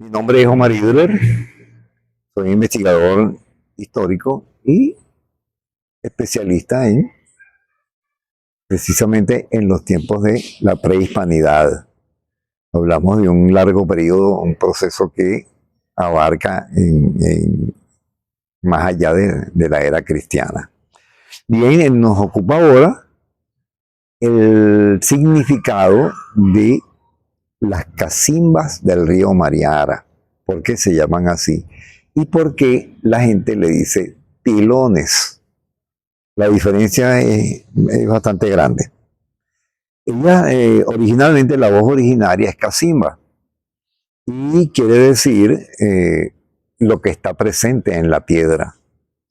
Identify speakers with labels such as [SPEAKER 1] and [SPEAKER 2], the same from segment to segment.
[SPEAKER 1] Mi nombre es Omar Idler, soy investigador histórico y especialista en precisamente en los tiempos de la prehispanidad. Hablamos de un largo periodo, un proceso que abarca más allá de la era cristiana. Bien, nos ocupa ahora el significado de las casimbas del río Mariara. ¿Por qué se llaman así? Y por qué la gente le dice pilones. La diferencia es bastante grande. Originalmente, la voz originaria es casimba y quiere decir lo que está presente en la piedra.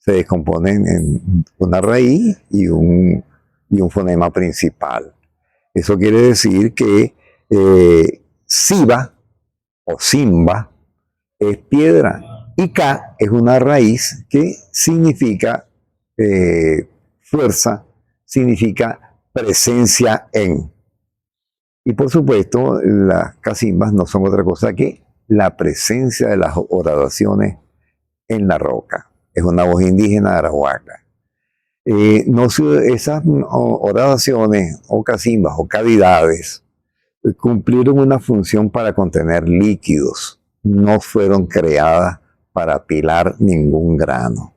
[SPEAKER 1] Se descomponen en una raíz y un fonema principal. Eso quiere decir que Siba o Simba es piedra y Ka es una raíz que significa fuerza, significa presencia en. Y por supuesto, las casimbas no son otra cosa que la presencia de las horadaciones en la roca. Es una voz indígena arahuaca. Esas horadaciones o casimbas o cavidades cumplieron una función para contener líquidos. No fueron creadas para apilar ningún grano,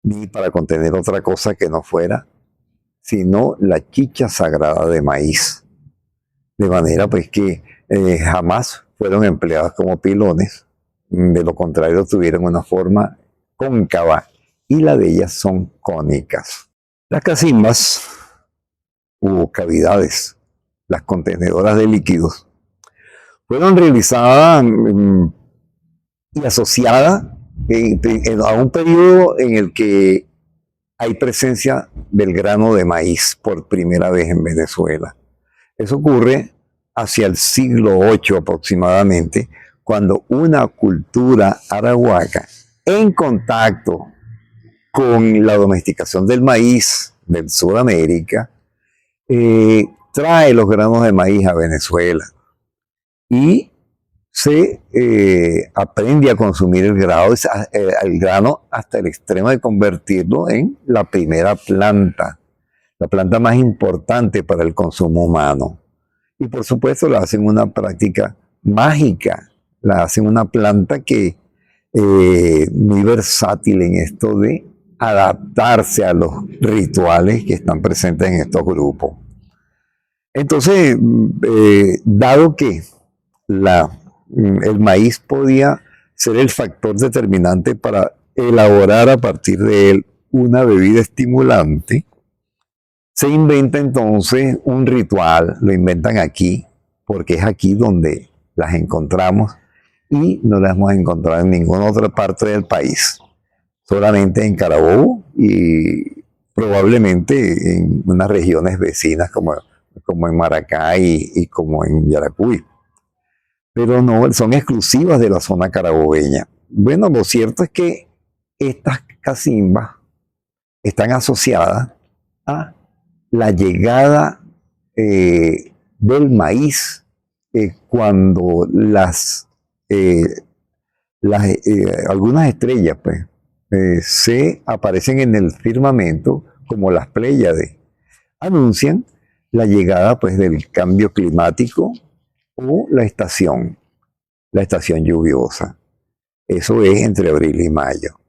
[SPEAKER 1] ni para contener otra cosa que no fuera, sino la chicha sagrada de maíz. De manera pues que jamás fueron empleadas como pilones, de lo contrario tuvieron una forma cóncava y la de ellas son cónicas. Las casimbas u cavidades, las contenedoras de líquidos, fueron realizadas y asociadas a un periodo en el que hay presencia del grano de maíz por primera vez en Venezuela. Eso ocurre hacia el siglo VIII aproximadamente, cuando una cultura arahuaca, en contacto con la domesticación del maíz del Sudamérica, trae los granos de maíz a Venezuela y se aprende a consumir el grano hasta el extremo de convertirlo en la primera planta, la planta más importante para el consumo humano. Y por supuesto la hacen una práctica mágica, la hacen una planta que muy versátil en esto de adaptarse a los rituales que están presentes en estos grupos. Entonces, dado que el maíz podía ser el factor determinante para elaborar a partir de él una bebida estimulante, se inventa entonces un ritual, lo inventan aquí, porque es aquí donde las encontramos y no las hemos encontrado en ninguna otra parte del país, solamente en Carabobo y probablemente en unas regiones vecinas como en Maracay y como en Yaracuy. Pero no, son exclusivas de la zona carabobeña. Bueno, lo cierto es que estas casimbas están asociadas a la llegada del maíz cuando algunas estrellas pues, se aparecen en el firmamento como las Pléyades, anuncian la llegada pues, del cambio climático o la estación lluviosa. Eso es entre abril y mayo.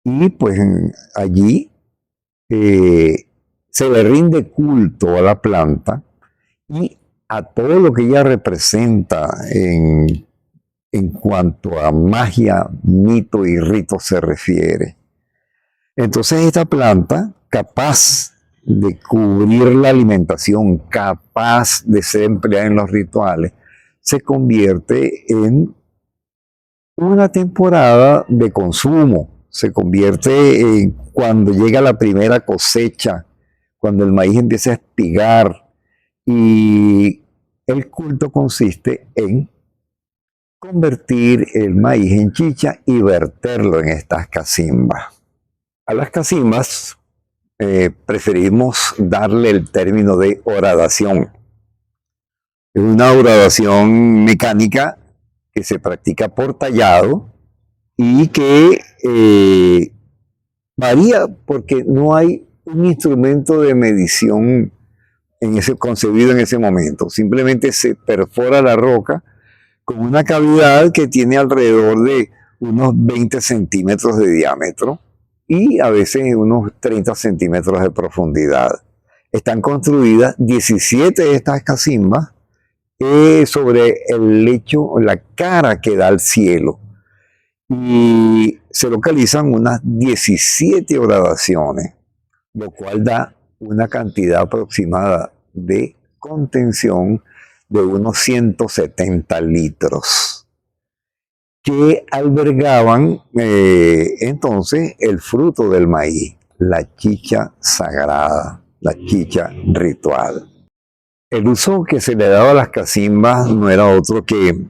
[SPEAKER 1] Y pues allí se le rinde culto a la planta y a todo lo que ella representa en cuanto a magia, mito y rito se refiere. Entonces esta planta, capaz de cubrir la alimentación, capaz de ser empleada en los rituales, se convierte en una temporada de consumo, se convierte en cuando llega la primera cosecha, cuando el maíz empieza a espigar, y el culto consiste en convertir el maíz en chicha y verterlo en estas casimbas. A las casimbas preferimos darle el término de horadación. Es una horadación mecánica que se practica por tallado y que varía porque no hay un instrumento de medición concebido en ese momento. Simplemente se perfora la roca con una cavidad que tiene alrededor de unos 20 centímetros de diámetro y a veces unos 30 centímetros de profundidad. Están construidas 17 de estas cacimbas sobre el lecho, la cara que da al cielo. Y se localizan unas 17 horadaciones, lo cual da una cantidad aproximada de contención de unos 170 litros, que albergaban entonces el fruto del maíz, la chicha sagrada, la chicha ritual. El uso que se le daba a las cacimbas no era otro que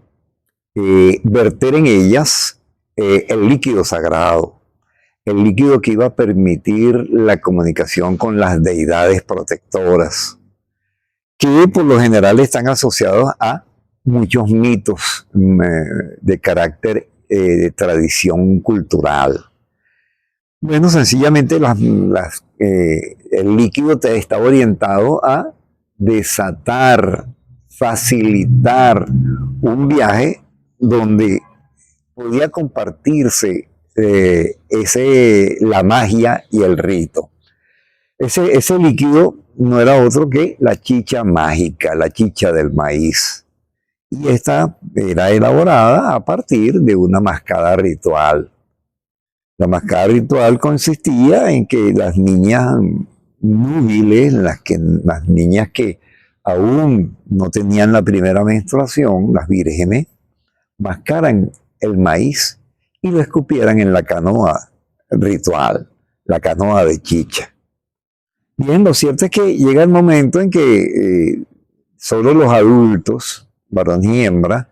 [SPEAKER 1] verter en ellas el líquido sagrado, el líquido que iba a permitir la comunicación con las deidades protectoras, que por lo general están asociados a muchos mitos de carácter de tradición cultural. Bueno, sencillamente el líquido está orientado a desatar, facilitar un viaje donde podía compartirse la magia y el rito. Ese líquido no era otro que la chicha mágica, la chicha del maíz. Y esta era elaborada a partir de una mascada ritual. La mascada ritual consistía en que las niñas núbiles, las niñas que aún no tenían la primera menstruación, las vírgenes, mascaran el maíz y lo escupieran en la canoa ritual, la canoa de chicha. Bien, lo cierto es que llega el momento en que solo los adultos, varón y hembra,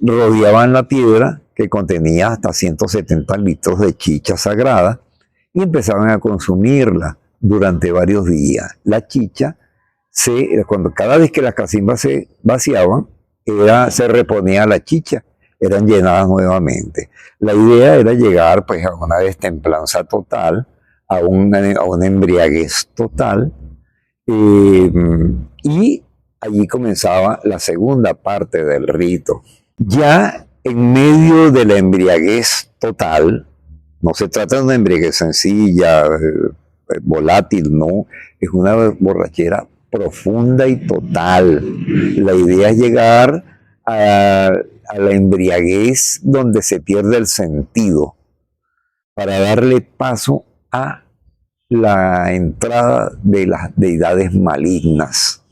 [SPEAKER 1] rodeaban la piedra que contenía hasta 170 litros de chicha sagrada y empezaban a consumirla durante varios días. La chicha, cada vez que las cacimbas se vaciaban, se reponía la chicha, eran llenadas nuevamente. La idea era llegar pues, a una destemplanza total, a una embriaguez total, y allí comenzaba la segunda parte del rito. Ya en medio de la embriaguez total, no se trata de una embriaguez sencilla, volátil, no, es una borrachera profunda y total. La idea es llegar a la embriaguez donde se pierde el sentido para darle paso a la entrada de las deidades malignas.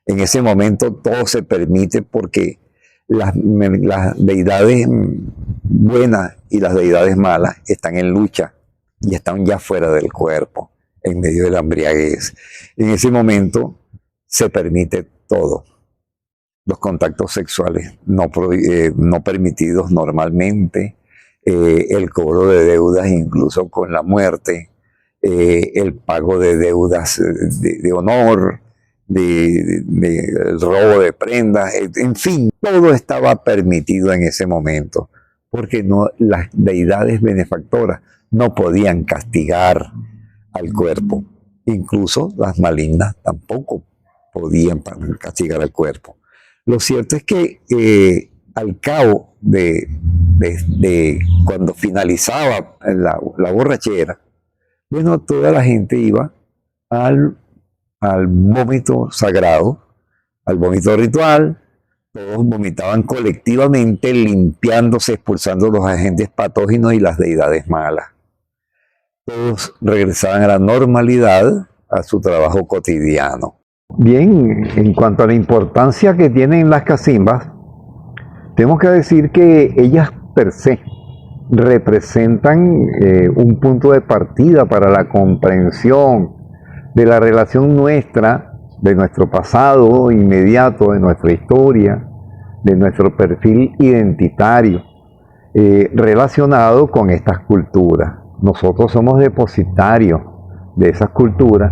[SPEAKER 1] En ese momento todo se permite porque las deidades buenas y las deidades malas están en lucha y están ya fuera del cuerpo, en medio de la embriaguez. En ese momento se permite todo. Los contactos sexuales no permitidos normalmente, el cobro de deudas incluso con la muerte, el pago de deudas de honor, el robo de prendas, en fin, todo estaba permitido en ese momento, porque las deidades benefactoras no podían castigar al cuerpo, incluso las malignas tampoco podían castigar al cuerpo. Lo cierto es que al cabo de cuando finalizaba la borrachera, bueno, toda la gente iba al vómito sagrado, al vómito ritual. Todos vomitaban colectivamente, limpiándose, expulsando los agentes patógenos y las deidades malas. Todos regresaban a la normalidad, a su trabajo cotidiano. Bien, en cuanto a la importancia que tienen las cacimbas, tenemos que decir que ellas per se representan un punto de partida para la comprensión de la relación nuestra, de nuestro pasado inmediato, de nuestra historia, de nuestro perfil identitario relacionado con estas culturas. Nosotros somos depositarios de esas culturas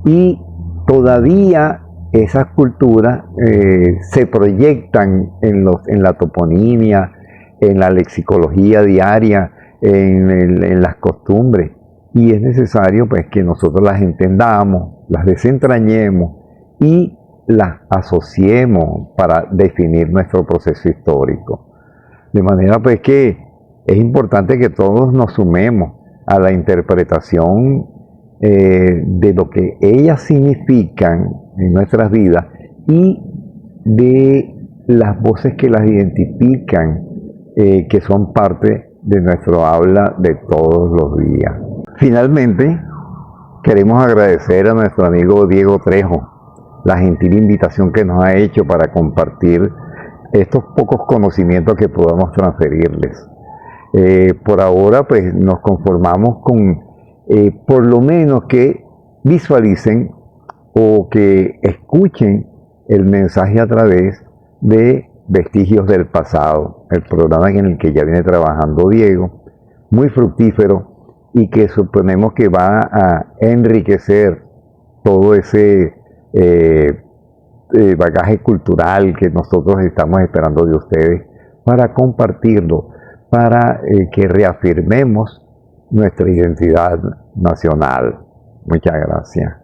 [SPEAKER 1] y todavía esas culturas se proyectan en la toponimia, en la lexicología diaria, en las costumbres. Y es necesario pues que nosotros las entendamos, las desentrañemos y las asociemos para definir nuestro proceso histórico. De manera pues que es importante que todos nos sumemos a la interpretación de lo que ellas significan en nuestras vidas y de las voces que las identifican, que son parte de nuestro habla de todos los días. Finalmente, queremos agradecer a nuestro amigo Diego Trejo la gentil invitación que nos ha hecho para compartir estos pocos conocimientos que podamos transferirles. Por ahora, pues nos conformamos con por lo menos que visualicen o que escuchen el mensaje a través de Vestigios del Pasado, el programa en el que ya viene trabajando Diego, muy fructífero y que suponemos que va a enriquecer todo ese bagaje cultural que nosotros estamos esperando de ustedes para compartirlo, para que reafirmemos nuestra identidad nacional. Muchas gracias.